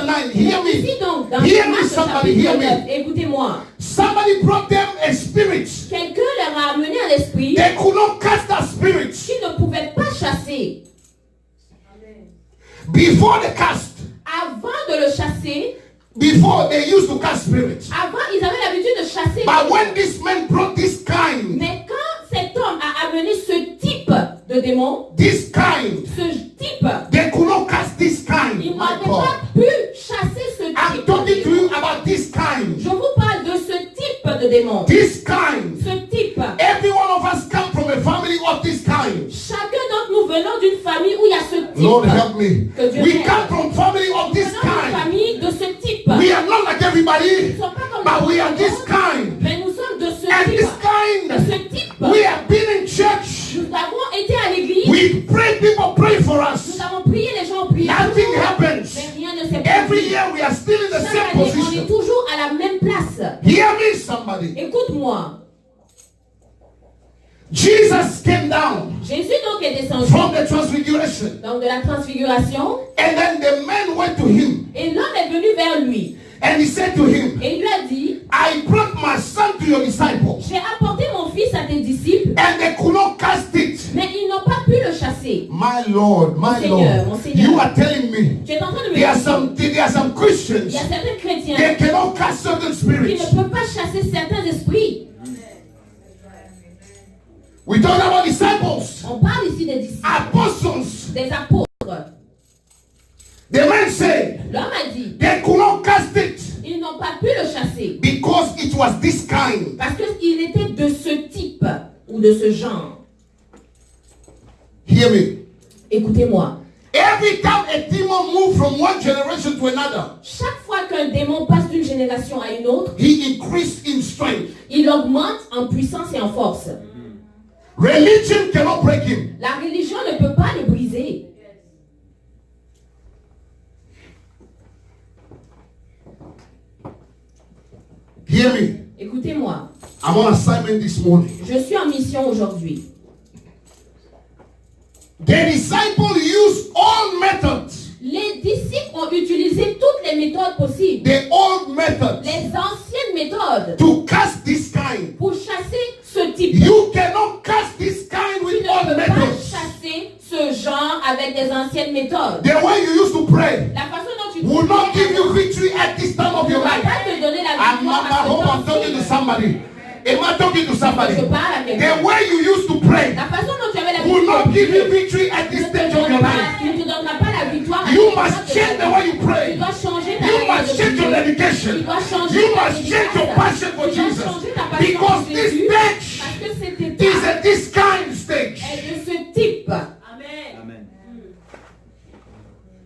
chapter 9, hear me. Ici donc, dans Hear me, Marc somebody, chapitre hear 9, me. écoutez-moi. Somebody brought them a spirit. Quelqu'un leur a amené un esprit They could not cast that spirit. qui ne pouvait pas chasser. Before they cast, Avant de le chasser, before they used to cast spirits. avant ils avaient l'habitude de chasser. But when this man brought this kind, Mais quand cet homme a amené ce type de démon, this kind, ce type, they could not cast this kind. il My n'avait God. pas pu chasser ce I'm type. talking to you about this kind. Je vous parle de ce type de démon. This kind. Ce type. Every one of us come from a family of this kind. Chacun d'entre nous venons d'une famille où il y a ce type. Lord help me. Que Dieu We m'aide. come from family of Nous this venons d'une kind. famille de ce type. We are not like everybody, Nous ne sommes pas comme but les we are autres, this kind. mais nous sommes de ce And type. this De kind, ce type. we have been in church. Nous avons été à l'église. We pray, people pray for us. Nous avons prié, les gens ont prié. Nothing happens. Mais rien ne s'est Every produit. year we are still in the Chaque same année, on est position. toujours à la même place. Hear me, somebody. Écoute-moi. Jesus came down Jésus donc est descendu from the transfiguration. donc de la transfiguration And then the man went to him et l'homme est venu vers lui and he said to him, et il lui a dit, I brought my son to your disciples j'ai apporté mon fils à tes disciples, and they could not cast it. mais ils n'ont pas pu le chasser. My Lord, my Seigneur, Lord, mon Seigneur. you are telling me Tu es en train de me there are dire, some Christians, il y a certains chrétiens they cannot cast certain qui spirits. ne peuvent pas chasser certains esprits. We talk about disciples, On parle ici des disciples, apostles. des apôtres. The man said L'homme a dit, they could not cast it ils n'ont pas pu le chasser because it was this kind. parce qu'il était de ce type ou de ce genre. Hear me. Écoutez-moi. Every time a demon moves from one generation to another, Chaque fois qu'un démon passe d'une génération à une autre, he increased in strength. il augmente en puissance et en force. Religion cannot break him. La religion ne peut pas le briser. Hear me. Écoutez-moi, I'm on assignment this morning. je suis en mission aujourd'hui. The disciple used all methods, Les disciples ont utilisé toutes les méthodes possibles, the old methods, les anciennes méthodes, to cast this kind. pour chasser ce type. You cannot cast this kind Tu with ne old peux pas methods. chasser ce genre avec des anciennes méthodes. The way you used to pray La façon dont tu will not give you victory at this time of ne your va life. pas te donner la I'm victoire not à home, I'm ce talking to temps-ci. somebody. Am I talking to somebody? Je parle à quelqu'un. The way you used to pray La façon dont tu avais la will victoire not give you ne victory at this stage of your life. te donnera pas la victoire. à You ce must moment de change ta the vie. way you Tu pray. dois changer ta You manière must de change your prier. dedication. Tu dois changer You ta must change your dédicace. passion for Tu dois Jesus. changer ta passion Because pour this Jésus. stage Parce que cet is état at this kind stage. est de ce type. Amen.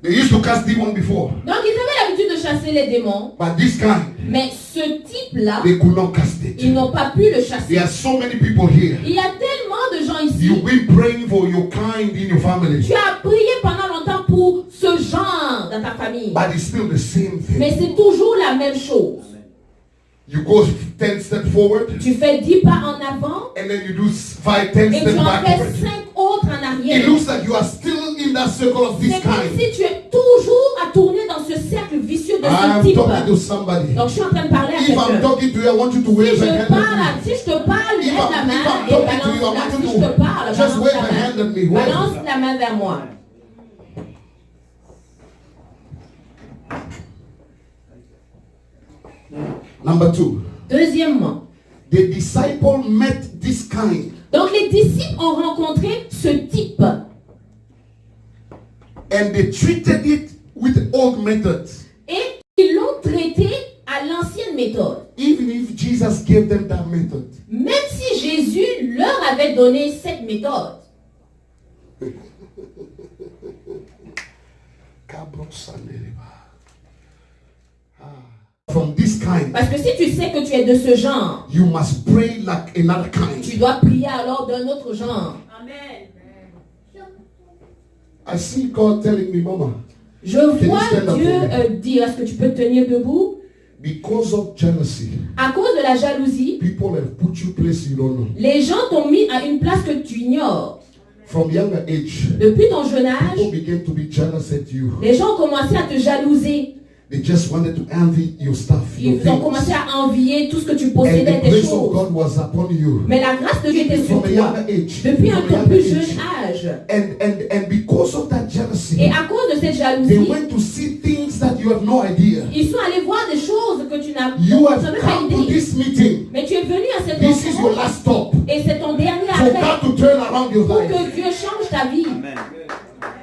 They used to cast demons before, Donc ils avaient l'habitude de chasser les démons. but this kind, Mais ce type-là, they could not cast ils it. n'ont pas pu le chasser. There are so many people here. Il y a tellement de gens ici. You've been praying for your kind in your family, Tu as prié pendant longtemps pour ce genre dans ta famille. but it's still the same Mais thing. c'est toujours la même chose. You go 10 steps forward, Tu fais 10 pas en avant and then you do 5, 10 et tu steps en fais backward. 5 autres en It arrière. looks like you are still in that circle of this C'est comme kind. si tu es toujours à tourner dans ce cercle vicieux de ce I'm type. talking to somebody. Donc je suis en train de parler à If I'm quelqu'un. talking to you, I want you to Si wave je a hand parle, at me. si je te parle, If lève la I'm main et talking to you, I balance want la. you Si to je te parle, just balance wave la a hand at me. main. Wave. Balance la main vers moi. Number 2. Deuxièmement, The disciple met this kind donc les disciples ont rencontré ce type and they treated it with old methods. et ils l'ont traité à l'ancienne méthode. Even if Jesus gave them that method. Même si Jésus leur avait donné cette méthode. From this kind, Parce que si tu sais que tu es de ce genre, you must pray like another kind. tu dois prier alors d'un autre genre. Amen. I see God telling me, Mama, Je vois stand up Dieu for me? dire, est-ce que tu peux te tenir debout? because of jealousy, À cause de la jalousie, people have put you places you don't know. les gens t'ont mis à une place que tu ignores. From younger age, Depuis ton jeune people âge, began to be jealous at you. les gens ont commencé à te jalouser. They just wanted to envy your stuff, your Ils ont things. commencé à envier tout ce que tu And possédais, the tes grace of choses. God was upon you. Mais la grâce de Dieu était sur From a toi younger age. depuis un From a ton younger plus jeune age. âge. And because of that jealousy, Et à cause de cette they jalousie, went to see things that you have no idea. ils sont allés voir des choses que tu n'as You have même pas come to idée. this meeting. Mais tu es venu à cette This is your rencontre last stop. et c'est ton dernier For appel God to turn around your pour life. que Dieu change ta vie.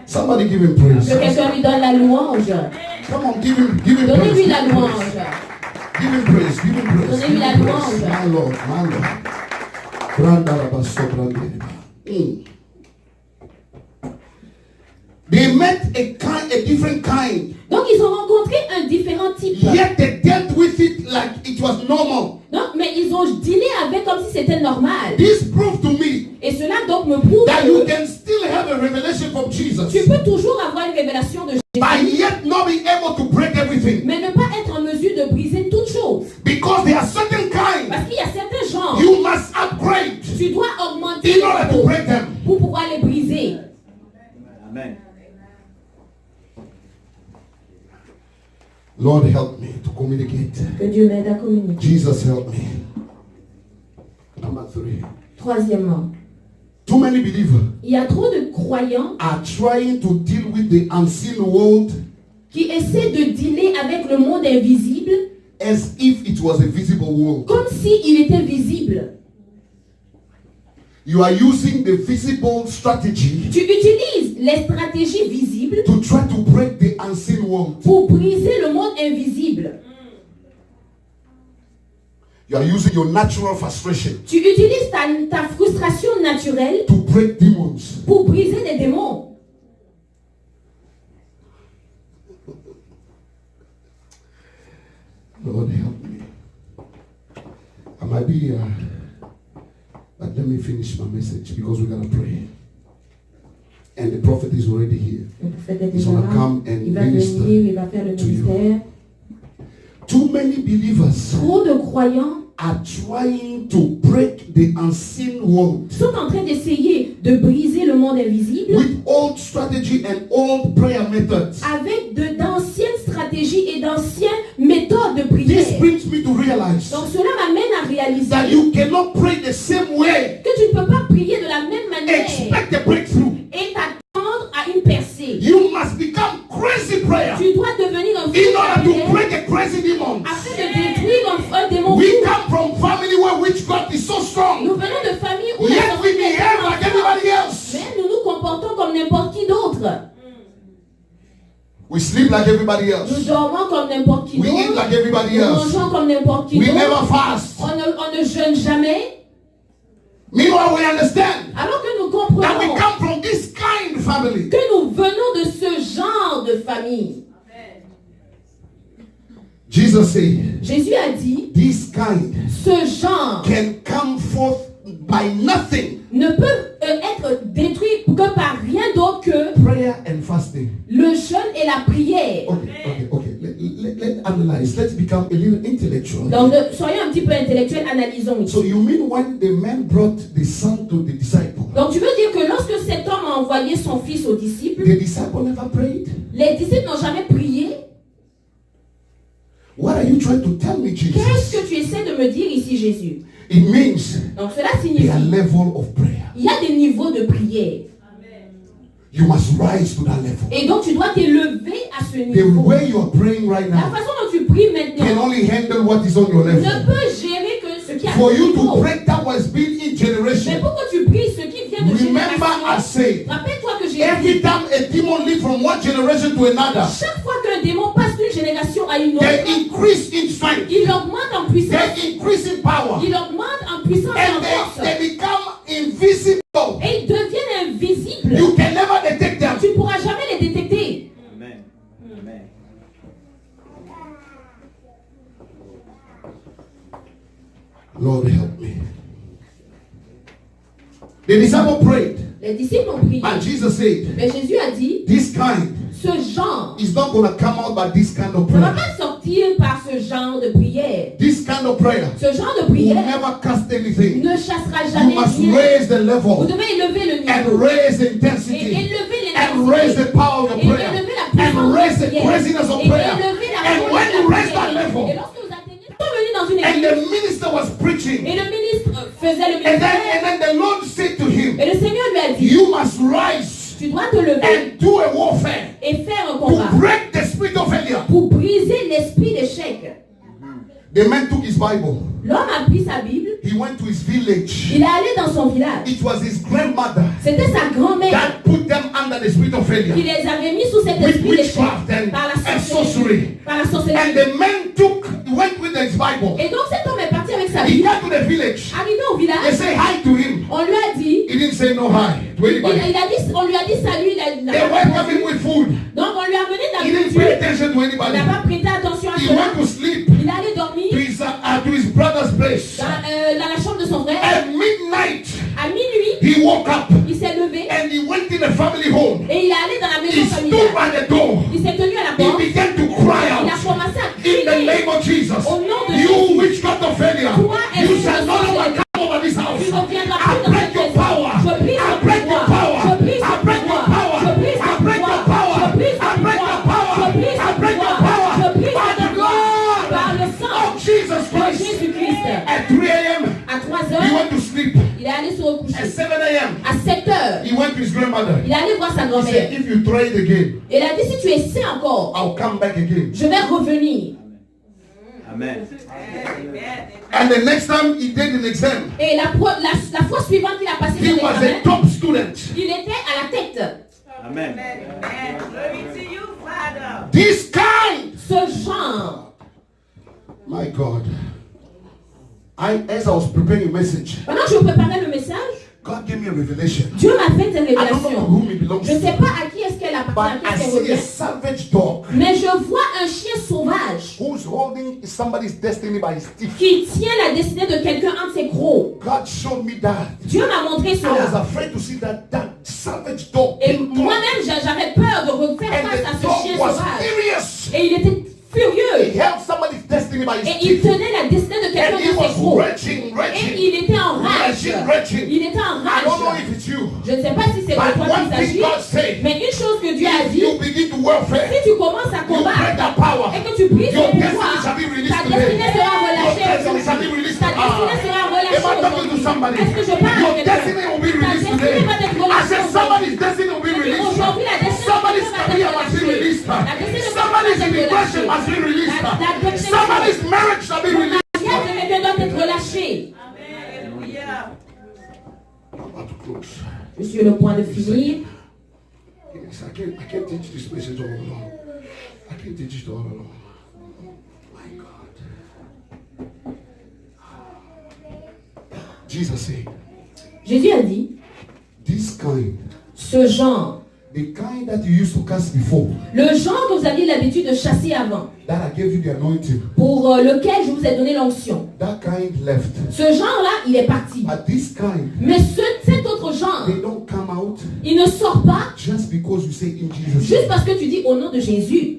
Somebody give him praise. Que quelqu'un lui donne la louange. Come on, give him praise. Donnez-lui Give la him praise. louange. Give him praise. Give him praise. Donnez-lui Give la him louange. praise. My Lord, my Lord. Granda la basso, grande. They met a different kind. Donc ils ont rencontré un différent type. Yet they dealt with it like it was normal. Donc, mais ils ont dealé avec comme si c'était normal. This proved to me Et cela donc me prouve that you que can still have a revelation from Jesus, tu peux toujours avoir une révélation de but Jésus, yet not be able to break everything. mais ne pas être en mesure de briser toutes choses. Because there are certain kinds Parce qu'il y a certains genres, you must upgrade tu dois augmenter in order to les break them. pour pouvoir les briser. Amen. Lord, help me to communicate. Que Dieu m'aide à communiquer. Jesus, help me. Number 3. Troisièmement, Too many believers il y a trop de croyants are trying to deal with the unseen world qui essaient de dealer avec le monde invisible as if it was a visible world. comme s'il était visible. You are using the visible strategy Tu utilises les stratégies visibles to try to break the unseen world. pour briser le monde invisible. You are using your natural frustration Tu utilises ta frustration naturelle to break demons. pour briser des démons. Lord, help me. I might be here, but let me finish my message because we're going to pray. And the prophet is already here. Le prophète est He's déjà gonna là. come and Il va minister venir, il va faire le to you. ministère. Too many believers Trop de croyants are trying to break the unseen world sont en train d'essayer de briser le monde invisible with old strategy and old prayer methods. avec d'anciennes stratégies et d'anciennes méthodes de prière. This brings me to realize Donc cela m'amène à réaliser that you cannot pray the same way, que tu ne peux pas prier de la même manière expect a breakthrough. et t'attendre à une percée. You must become crazy prayer Tu dois devenir un fou in de order to prière break a crazy demon. afin de détruire un démon We fou. come from family where witchcraft is so strong, Nous venons de familles où la yet we sorcellerie est behave tellement like everybody forte, else. mais nous nous comportons comme n'importe qui d'autre. We sleep like everybody Nous else. dormons comme n'importe qui We eat d'autre. like everybody Nous else. mangeons comme n'importe qui We never d'autre. fast. On ne jeûne jamais. Meanwhile, we understand Alors que nous that we comprenons come from this kind of family. que nous venons de ce genre de famille. Jesus said, Jésus a dit, this kind ce genre can come forth by nothing. ne peut être détruit que par rien d'autre que Prayer and fasting. le jeûne et la prière. Okay. Let's analyze. Let's become a little intellectual. Donc, soyons un petit peu intellectuels, analysons ici. So you mean when the man brought the son to the disciple, Donc, tu veux dire que lorsque cet homme a envoyé son fils aux disciples, the disciple never prayed? les disciples n'ont jamais prié? What are you trying to tell me, Jesus? Qu'est-ce que tu essaies de me dire ici, Jésus? It means Donc, cela there signifie are levels of prayer. il y a des niveaux de prière. You must rise to that level. Et donc, tu dois t'élever à ce The niveau. way you are praying right La now façon dont tu pries can maintenant only handle what is on your ne level. peut gérer que ce qui a For ce you to niveau. break that was built in Mais generation. pour que tu pries ce qui vient de Remember I génération, said, rappelle-toi que j'ai every dit, time a demon leaves from one generation to another, chaque fois qu'un démon passe d'une génération à une they autre, increase in strength, il augmente en puissance, they increase in power, il augmente en puissance et en and force. they become invisible. Et ils deviennent invisibles. You can never detect them. Tu ne pourras jamais les détecter. Amen. Amen. Lord, help me. The disciple prayed, Les disciples ont prié. and Jesus said, Mais Jésus a dit, this kind ce genre is not going to come out by this kind of ne va prayer. pas sortir par ce genre de prière. This kind of prayer Ce genre de will prière never cast anything. ne chassera You jamais must rien. raise the Vous level devez élever le and niveau. raise the Et intensity élever and raise the l'intensité. power of Et your prayer élever la and puissance raise de the prière. craziness of Et prayer élever la and l'esprit d'échec. The man took his Bible. L'homme a pris sa Bible, He went to his village. il est allé dans son village. It was his grandmother C'était sa grand-mère that put them under the spirit of qui failure. les avait mis sous cet With esprit d'échec. witchcraft Par la and sorcellerie. sorcery. Par la And sorcellerie. the man went with his Bible. Et donc cet homme est parti avec sa He Bible. got to the village. Arrivé au They village, say hi to him. on lui a dit, He didn't say no hi to anybody. on lui a dit salut. They welcomed him with food. Donc on lui a amené de la He didn't pay nourriture. attention to Il anybody. n'a pas prêté attention à He cela. went to sleep Il allait dormir to his brother's place. dans la chambre de son frère. At midnight, À minuit, he woke up il s'est levé and he went in the family home. et il est allé dans la He maison stood familiale. by the door. Il s'est tenu à la He porte. began to cry Il a out. commencé à In the crier. name of Jesus, Au nom de you Jésus. witchcraft of failure, Toi, you esprit shall de no longer sorcellerie. come over this house. Tu ne reviendras I plus dans break cette your maison. power. Je brise I ton break your pouvoir. power. Je brise I ton break your pouvoir. power. Je brise I ton break your pouvoir. power. Je brise I ton break your pouvoir. power. Je brise I ton break your pouvoir. power. Je brise By ton the pouvoir. Par blood le of sang Jesus de Christ. Jésus-Christ. At 3 a.m., À 3 he heures, went to sleep. il est allé se recoucher. At 7 a.m., À 7 heures, he went to his grandmother. il est allé voir sa He grand-mère. said, if you try it again, Et il a dit, si tu essaies encore, I'll come back again. je vais revenir. Amen. And the next time he did an exam, Et la fois suivante qu'il a passé he son was examen, a top student. il était à la tête. Amen. Glory to you, Father. This kind, Ce genre. my God. As I was preparing a message, Pendant que je préparais le message, God gave me a revelation. Dieu m'a fait une I don't know to révélation. whom it belongs Je ne sais to, pas à qui est-ce qu'elle but appartient, à I qui est-ce qu'elle see a revient. savage dog Mais je vois un chien sauvage who's holding somebody's destiny by his teeth. qui tient la destinée de quelqu'un entre ses gros. God showed me that. Dieu m'a montré I was cela. afraid to see that savage dog. Et moi-même, j'avais peur de refaire And face à the ce chien dog was sauvage. furious. Et il était He furieux. held somebody's destiny by Et his il teeth. tenait la destinée de quelqu'un And he de ses was gros. retching. Et il était en rage. Retching. Il était en I don't know rage. if it's you, Je ne sais pas si c'est de but toi one qu'il thing s'agit. God said, Mais une chose que Dieu a if dit, you begin to warfare, si tu commences à you break combattre that power. et que tu brises Your le destiny pouvoir, shall be released ta today. destinée sera Your relâchée. destiny shall be released Ta today. destinée sera Am I relâchée. talking to aujourd'hui. somebody? Est-ce que je parle Your à quelqu'un? destiny will be Ta released destinée today. va être I relâchée. said somebody's destiny will be released. Aujourd'hui, la destinée Somebody's va être career must be relâchée. released. La destinée va Somebody's être immigration relâchée. must be released. La destinée- Somebody's marriage shall be Ton released. mariage de quelqu'un doit être relâché. Hallelujah. I'm about to close. Je suis sur le point de finir. Yes, I can't teach this message all alone. I can't teach it all alone. My God. Jesus said, Jésus a dit, this kind, ce genre, the kind that you used to cast before, le genre que vous aviez l'habitude de chasser avant, that I gave you the anointing, pour lequel je vous ai donné l'onction. that kind left. Ce genre-là, il est parti. But this kind, Mais cet autre genre, they don't come out il ne sort pas just because you say in Jesus' juste name. parce que tu dis au nom de Jésus.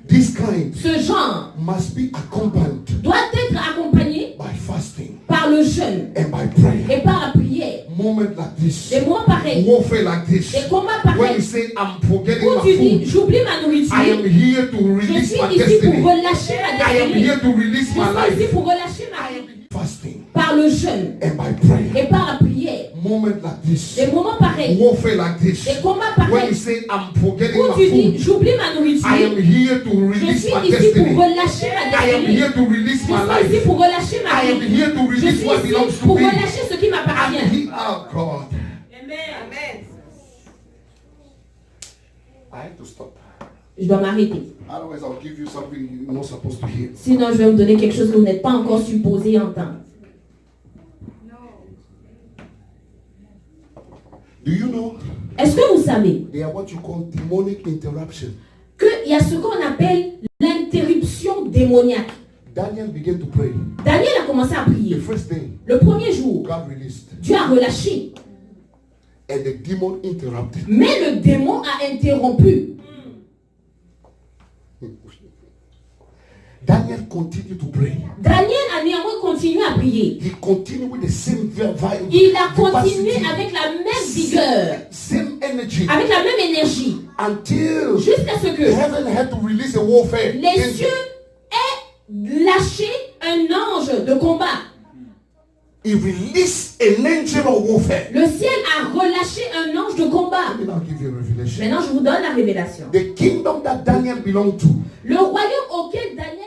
This kind Ce genre must be accompanied doit être accompagné by fasting par le jeûne and by prayer. et par la prière. Moment like this, Des moments pareils, warfare like this, des combats when you pareils, say I'm forgetting où my tu dis, food, j'oublie ma I am nourriture, here to je release suis my ici pour destiny. relâcher ma I am destinée, here to release je my suis ici life. pour relâcher ma vie Fasting par le jeûne and by prayer. et par la prière. Moment like this, Des moments pareils, warfare like this, des combats when you pareils, say I'm forgetting où my tu dis, food, j'oublie ma I am nourriture, here to je release suis my ici pour destiny. relâcher ma I am destinée, here to release je my suis ici life. pour relâcher ma I am vie, here to je release suis what belongs ici to pour me. relâcher ce qui I'm m'appartient. here, oh God. Amen. I have to stop. Je dois m'arrêter. Otherwise, I'll give you something you're not supposed to hear. Sinon, je vais vous donner quelque chose que vous n'êtes pas encore supposé entendre. Do you know Est-ce que vous savez they are what you call demonic interruption? qu'il y a ce qu'on appelle l'interruption démoniaque? Daniel began to pray. Daniel a commencé à The prier. first day, Le premier jour, God released, Dieu a relâché. and the demon interrupted. Mais le démon a interrompu. Daniel continued to pray. Daniel a néanmoins continué à prier. He continued with the same vibe. Il a continué avec la même vigueur, Same energy avec la même énergie, until jusqu'à ce que heaven had to release a warfare. les cieux aient lâché un ange de combat. He released an angel of warfare. Le ciel a relâché un ange de combat. Let me now give you a revelation. Maintenant, je vous donne la révélation. The kingdom that Daniel belonged to Le royaume auquel Daniel